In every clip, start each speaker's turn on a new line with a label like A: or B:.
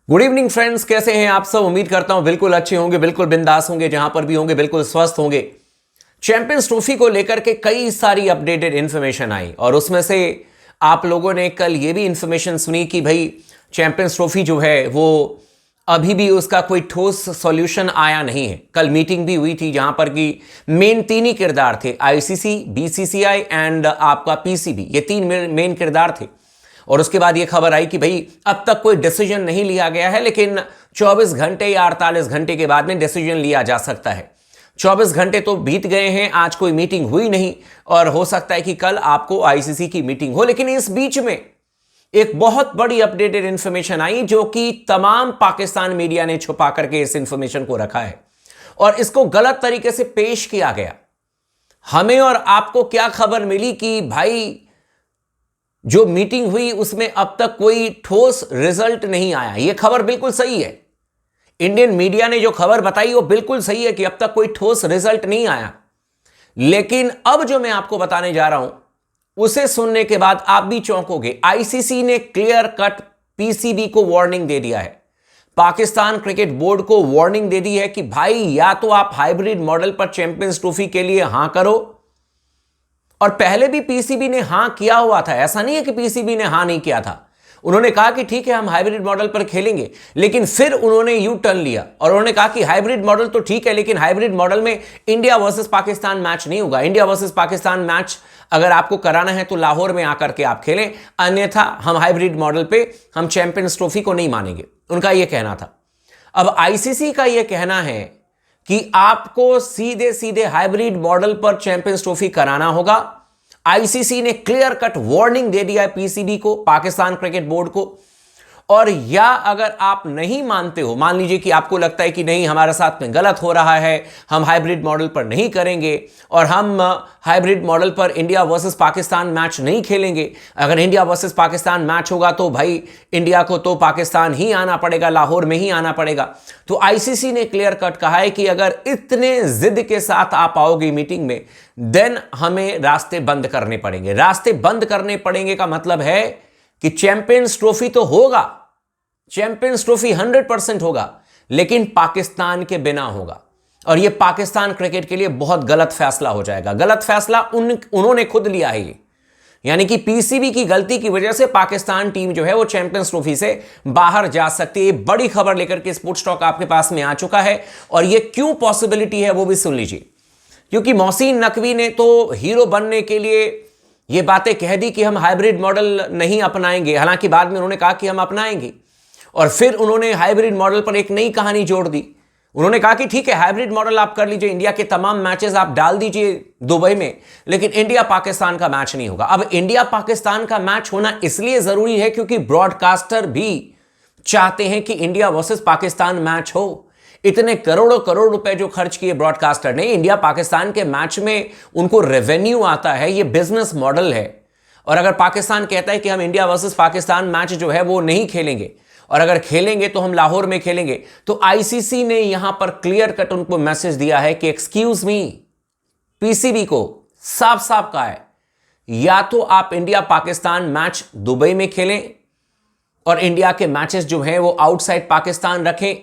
A: Good evening friends, कैसे हैं आप सब। उम्मीद करता हूं बिल्कुल अच्छे होंगे, बिल्कुल बिंदास होंगे, जहां पर भी होंगे बिल्कुल स्वस्थ होंगे। चैंपियंस ट्रॉफी को लेकर के कई सारी अपडेटेड इंफॉर्मेशन आई और उसमें से आप लोगों ने कल ये भी इंफॉर्मेशन सुनी कि भाई चैंपियंस ट्रॉफी जो है वो अभी भी उसका कोई ठोस सॉल्यूशन आया नहीं है। कल मीटिंग भी हुई थी जहां पर कि मेन तीन ही किरदार थे, आईसीसी, बीसीसीआई एंड आपका पीसीबी, ये तीन मेन किरदार थे। और उसके बाद ये खबर आई कि भाई अब तक कोई डिसीजन नहीं लिया गया है, लेकिन 24 घंटे या 48 घंटे के बाद में डिसीजन लिया जा सकता है। 24 घंटे तो बीत गए हैं, आज कोई मीटिंग हुई नहीं और हो सकता है कि कल आपको आईसीसी की मीटिंग हो। लेकिन इस बीच में एक बहुत बड़ी अपडेटेड इंफॉर्मेशन आई जो कि तमाम पाकिस्तान मीडिया ने छुपा करके इस इंफॉर्मेशन को रखा है और इसको गलत तरीके से पेश किया गया। हमें और आपको क्या खबर मिली कि भाई जो मीटिंग हुई उसमें अब तक कोई ठोस रिजल्ट नहीं आया। यह खबर बिल्कुल सही है, इंडियन मीडिया ने जो खबर बताई वो बिल्कुल सही है कि अब तक कोई ठोस रिजल्ट नहीं आया। लेकिन अब जो मैं आपको बताने जा रहा हूं उसे सुनने के बाद आप भी चौंकोगे। आईसीसी ने क्लियर कट पीसीबी को वार्निंग दे दिया है, पाकिस्तान क्रिकेट बोर्ड को वार्निंग दे दी है कि भाई या तो आप हाइब्रिड मॉडल पर चैंपियंस ट्रॉफी के लिए हां करो। और पहले भी पीसीबी ने हां किया हुआ था, ऐसा नहीं है कि पीसीबी ने हां नहीं किया था। उन्होंने कहा कि ठीक है हम हाइब्रिड मॉडल पर खेलेंगे, लेकिन फिर उन्होंने यू टर्न लिया और उन्होंने कहा कि हाइब्रिड मॉडल तो ठीक है, लेकिन हाइब्रिड मॉडल में इंडिया वर्सेस पाकिस्तान मैच नहीं होगा। इंडिया वर्सेस पाकिस्तान मैच अगर आपको कराना है तो लाहौर में आकर के आप खेलें, अन्यथा हम हाइब्रिड मॉडल पे हम चैंपियंस ट्रॉफी को नहीं मानेंगे, उनका यह कहना था। अब आईसीसी का यह कहना है कि आपको सीधे सीधे हाइब्रिड मॉडल पर चैंपियंस ट्रॉफी कराना होगा। आईसीसी ने क्लियर कट वार्निंग दे दिया है पीसीबी को, पाकिस्तान क्रिकेट बोर्ड को। और या अगर आप नहीं मानते हो, मान लीजिए कि आपको लगता है कि नहीं हमारे साथ में गलत हो रहा है, हम हाइब्रिड मॉडल पर नहीं करेंगे और हम हाइब्रिड मॉडल पर इंडिया वर्सेस पाकिस्तान मैच नहीं खेलेंगे। अगर इंडिया वर्सेस पाकिस्तान मैच होगा तो भाई इंडिया को तो पाकिस्तान ही आना पड़ेगा, लाहौर में ही आना पड़ेगा। तो आईसीसी ने क्लियर कट कहा है कि अगर इतने जिद के साथ आप आओगे मीटिंग में, देन हमें रास्ते बंद करने पड़ेंगे। रास्ते बंद करने पड़ेंगे का मतलब है कि चैंपियंस ट्रॉफी तो होगा, चैंपियंस ट्रॉफी 100% होगा, लेकिन पाकिस्तान के बिना होगा। और यह पाकिस्तान क्रिकेट के लिए बहुत गलत फैसला हो जाएगा। गलत फैसला उन्होंने खुद लिया है ये, यानी कि पीसीबी की गलती की वजह से पाकिस्तान टीम जो है वो चैंपियंस ट्रॉफी से बाहर जा सकती है। बड़ी खबर लेकर के स्पोर्ट्स टॉक आपके पास में आ चुका है और यह क्यों पॉसिबिलिटी है वो भी सुन लीजिए। क्योंकि मोहसिन नकवी ने तो हीरो बनने के लिए ये बातें कह दी कि हम हाइब्रिड मॉडल नहीं अपनाएंगे, हालांकि बाद में उन्होंने कहा कि हम अपनाएंगे। और फिर उन्होंने हाइब्रिड मॉडल पर एक नई कहानी जोड़ दी। उन्होंने कहा कि ठीक है हाइब्रिड मॉडल आप कर लीजिए, इंडिया के तमाम मैचेस आप डाल दीजिए दुबई में, लेकिन इंडिया पाकिस्तान का मैच नहीं होगा। अब इंडिया पाकिस्तान का मैच होना इसलिए जरूरी है क्योंकि ब्रॉडकास्टर भी चाहते हैं कि इंडिया वर्सेस पाकिस्तान मैच हो। इतने करोड़ों करोड़ रुपए जो खर्च किए ब्रॉडकास्टर ने इंडिया पाकिस्तान के मैच में, उनको रेवेन्यू आता है, ये बिजनेस मॉडल है। और अगर पाकिस्तान कहता है कि हम इंडिया वर्सेस पाकिस्तान मैच जो है वो नहीं खेलेंगे और अगर खेलेंगे तो हम लाहौर में खेलेंगे, तो आईसीसी ने यहां पर क्लियर कट उनको मैसेज दिया है कि एक्सक्यूज मी, पीसीबी को साफ साफ कहा है या तो आप इंडिया पाकिस्तान मैच दुबई में खेलें और इंडिया के मैचेस जो हैं वो आउटसाइड पाकिस्तान रखें,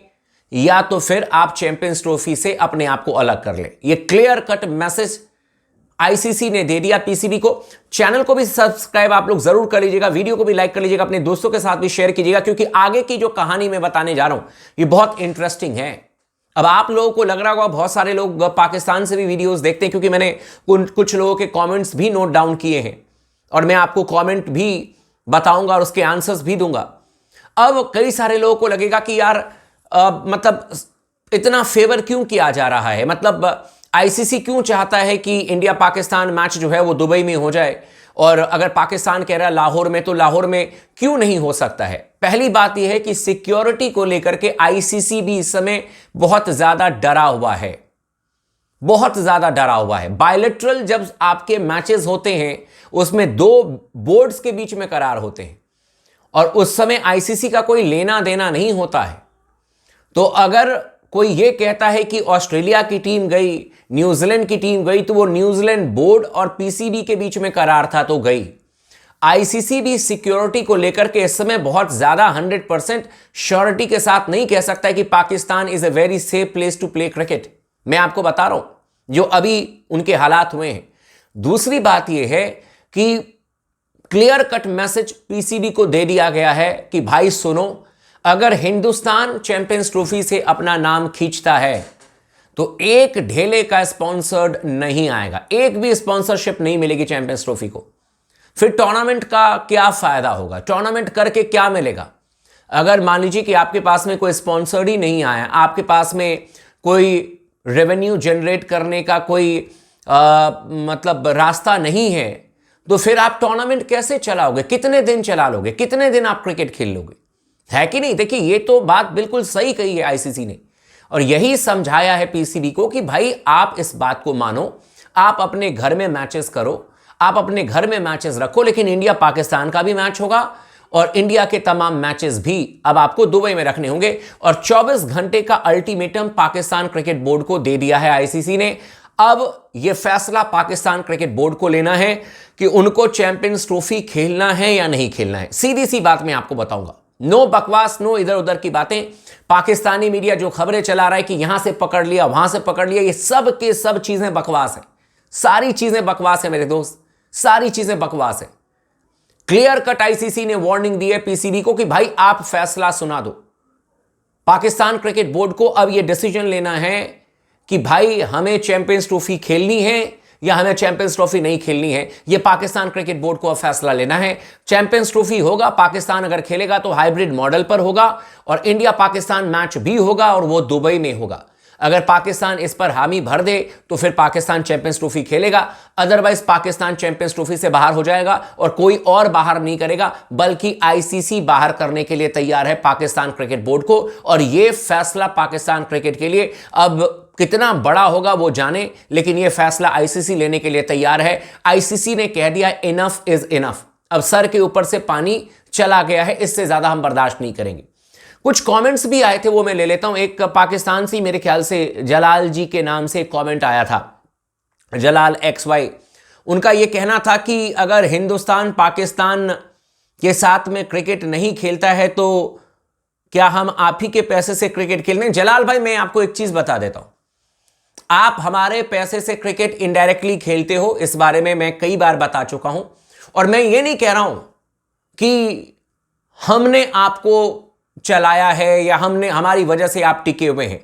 A: या तो फिर आप चैंपियंस ट्रॉफी से अपने आप को अलग कर ले। ये क्लियर कट मैसेज आईसीसी ने दे दिया पीसीबी को। चैनल को भी सब्सक्राइब आप लोग जरूर कर लीजिएगा, वीडियो को भी लाइक कर लीजिएगा, अपने दोस्तों के साथ भी शेयर कीजिएगा, क्योंकि आगे की जो कहानी मैं बताने जा रहा हूं ये बहुत इंटरेस्टिंग है। अब आप लोगों को लग रहा होगा, बहुत सारे लोग पाकिस्तान से भी वीडियोस देखते हैं, क्योंकि मैंने कुछ लोगों के कमेंट्स भी नोट डाउन किए हैं और मैं आपको कमेंट भी बताऊंगा और उसके आंसर्स भी दूंगा। अब कई सारे लोगों को लगेगा कि यार मतलब इतना फेवर क्यों किया जा रहा है, मतलब आईसीसी क्यों चाहता है कि इंडिया पाकिस्तान मैच जो है वो दुबई में हो जाए, और अगर पाकिस्तान कह रहा है लाहौर में, तो लाहौर में क्यों नहीं हो सकता है। पहली बात यह है कि सिक्योरिटी को लेकर के आईसीसी भी इस समय बहुत ज्यादा डरा हुआ है, बहुत ज्यादा डरा हुआ है। बायलैटरल जब आपके मैचेस होते हैं उसमें दो बोर्ड्स के बीच में करार होते हैं और उस समय आईसीसी का कोई लेना देना नहीं होता है। तो अगर कोई ये कहता है कि ऑस्ट्रेलिया की टीम गई, न्यूजीलैंड की टीम गई, तो वो न्यूजीलैंड बोर्ड और पीसीबी के बीच में करार था तो गई। आईसीसी भी सिक्योरिटी को लेकर के इस समय बहुत ज्यादा 100% श्योरिटी के साथ नहीं कह सकता है कि Pakistan is a very safe place to play cricket. मैं आपको बता रहा हूं जो अभी उनके हालात हुए हैं। दूसरी बात यह है कि क्लियर कट मैसेज पीसीबी को दे दिया गया है कि भाई सुनो, अगर हिंदुस्तान चैंपियंस ट्रॉफी से अपना नाम खींचता है तो एक ढेले का स्पॉन्सर्ड नहीं आएगा, एक भी स्पॉन्सरशिप नहीं मिलेगी चैंपियंस ट्रॉफी को। फिर टूर्नामेंट का क्या फायदा होगा, टूर्नामेंट करके क्या मिलेगा? अगर मान लीजिए कि आपके पास में कोई स्पॉन्सर्ड ही नहीं आया, आपके पास में कोई रेवेन्यू जनरेट करने का कोई मतलब रास्ता नहीं है, तो फिर आप टूर्नामेंट कैसे चलाओगे? कितने दिन चला लोगे? कितने दिन आप क्रिकेट खेल लोगे? है कि नहीं? देखिए, ये तो बात बिल्कुल सही कही है आईसीसी ने, और यही समझाया है पीसीबी को कि भाई आप इस बात को मानो, आप अपने घर में मैचेस करो, आप अपने घर में मैचेस रखो, लेकिन इंडिया पाकिस्तान का भी मैच होगा और इंडिया के तमाम मैचेस भी अब आपको दुबई में रखने होंगे। और 24 घंटे का अल्टीमेटम पाकिस्तान क्रिकेट बोर्ड को दे दिया है आईसीसी ने। अब यह फैसला पाकिस्तान क्रिकेट बोर्ड को लेना है कि उनको चैंपियंस ट्रॉफी खेलना है या नहीं खेलना है। सीधी सी बात मैं आपको बताऊंगा, नो बकवास, नो इधर उधर की बातें। पाकिस्तानी मीडिया जो खबरें चला रहा है कि यहां से पकड़ लिया, वहां से पकड़ लिया, ये सब के सब चीजें बकवास है। सारी चीजें बकवास है मेरे दोस्त, सारी चीजें बकवास है। क्लियर कट आईसीसी ने वार्निंग दी है पीसीबी को कि भाई आप फैसला सुना दो। पाकिस्तान क्रिकेट बोर्ड को अब यह डिसीजन लेना है कि भाई हमें चैंपियंस ट्रॉफी खेलनी है या हमें चैंपियंस ट्रॉफी नहीं खेलनी है। यह पाकिस्तान क्रिकेट बोर्ड को अब फैसला लेना है। चैंपियंस ट्रॉफी होगा, पाकिस्तान अगर खेलेगा तो हाइब्रिड मॉडल पर होगा और इंडिया पाकिस्तान मैच भी होगा और वो दुबई में होगा। अगर पाकिस्तान इस पर हामी भर दे तो फिर पाकिस्तान चैंपियंस ट्रॉफी खेलेगा, अदरवाइज पाकिस्तान चैंपियंस ट्रॉफी से बाहर हो जाएगा और कोई और बाहर नहीं करेगा, बल्कि आईसीसी बाहर करने के लिए तैयार है पाकिस्तान क्रिकेट बोर्ड को। और यह फैसला पाकिस्तान क्रिकेट के लिए अब कितना बड़ा होगा वो जाने, लेकिन यह फैसला आईसीसी लेने के लिए तैयार है। आईसीसी ने कह दिया इनफ इज इनफ, अब सर के ऊपर से पानी चला गया है, इससे ज्यादा हम बर्दाश्त नहीं करेंगे। कुछ कमेंट्स भी आए थे, वो मैं ले लेता हूं। एक पाकिस्तान से मेरे ख्याल से जलाल जी के नाम से एक कमेंट आया था, जलाल XY। उनका यह कहना था कि अगर हिंदुस्तान पाकिस्तान के साथ में क्रिकेट नहीं खेलता है तो क्या हम आप ही के पैसे से क्रिकेट खेलने? जलाल भाई, मैं आपको एक चीज बता देता हूं, आप हमारे पैसे से क्रिकेट इनडायरेक्टली खेलते हो, इस बारे में मैं कई बार बता चुका हूं। और मैं ये नहीं कह रहा हूं कि हमने आपको चलाया है या हमारी वजह से आप टिके हुए हैं,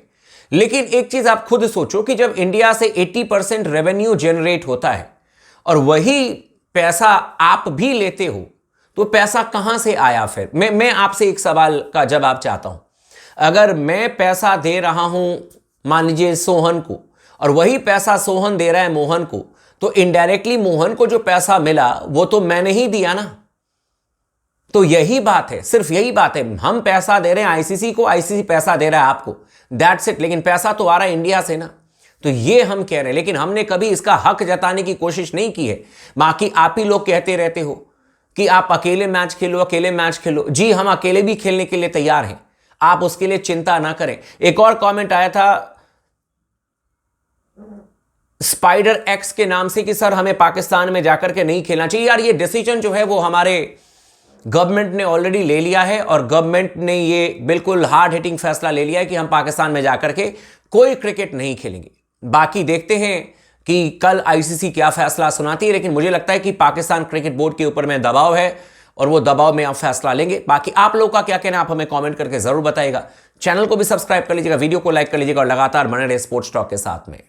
A: लेकिन एक चीज आप खुद सोचो कि जब इंडिया से 80% रेवेन्यू जनरेट होता है और वही पैसा आप भी लेते हो, तो पैसा कहां से आया? फिर मैं आपसे एक सवाल का जवाब चाहता हूं। अगर मैं पैसा दे रहा हूं मान लीजिए सोहन को, और वही पैसा सोहन दे रहा है मोहन को, तो इनडायरेक्टली मोहन को जो पैसा मिला वो तो मैंने ही दिया ना। तो यही बात है, सिर्फ यही बात है। हम पैसा दे रहे हैं आईसीसी को, आईसीसी पैसा दे रहा है आपको, दैट्स इट। लेकिन पैसा तो आ रहा है इंडिया से ना, तो ये हम कह रहे हैं। लेकिन हमने कभी इसका हक जताने की कोशिश नहीं की है। बाकी आप ही लोग कहते रहते हो कि आप अकेले मैच खेलो, अकेले मैच खेलो। जी, हम अकेले भी खेलने के लिए तैयार हैं, आप उसके लिए चिंता ना करें। एक और कमेंट आया था स्पाइडर एक्स के नाम से कि सर हमें पाकिस्तान में जाकर के नहीं खेलना चाहिए। यार, ये डिसीजन जो है वो हमारे गवर्नमेंट ने ऑलरेडी ले लिया है और गवर्नमेंट ने ये बिल्कुल हार्ड हिटिंग फैसला ले लिया है कि हम पाकिस्तान में जाकर के कोई क्रिकेट नहीं खेलेंगे। बाकी देखते हैं कि कल आईसीसी क्या फैसला सुनाती है, लेकिन मुझे लगता है कि पाकिस्तान क्रिकेट बोर्ड के ऊपर में दबाव है और वो दबाव में आप फैसला लेंगे। बाकी आप लोगों का क्या कहना, आप हमें कमेंट करके जरूर बताइएगा। चैनल को भी सब्सक्राइब कर लीजिएगा, वीडियो को लाइक कर लीजिएगा और लगातार बने रहे स्पोर्ट्स टॉक के साथ में।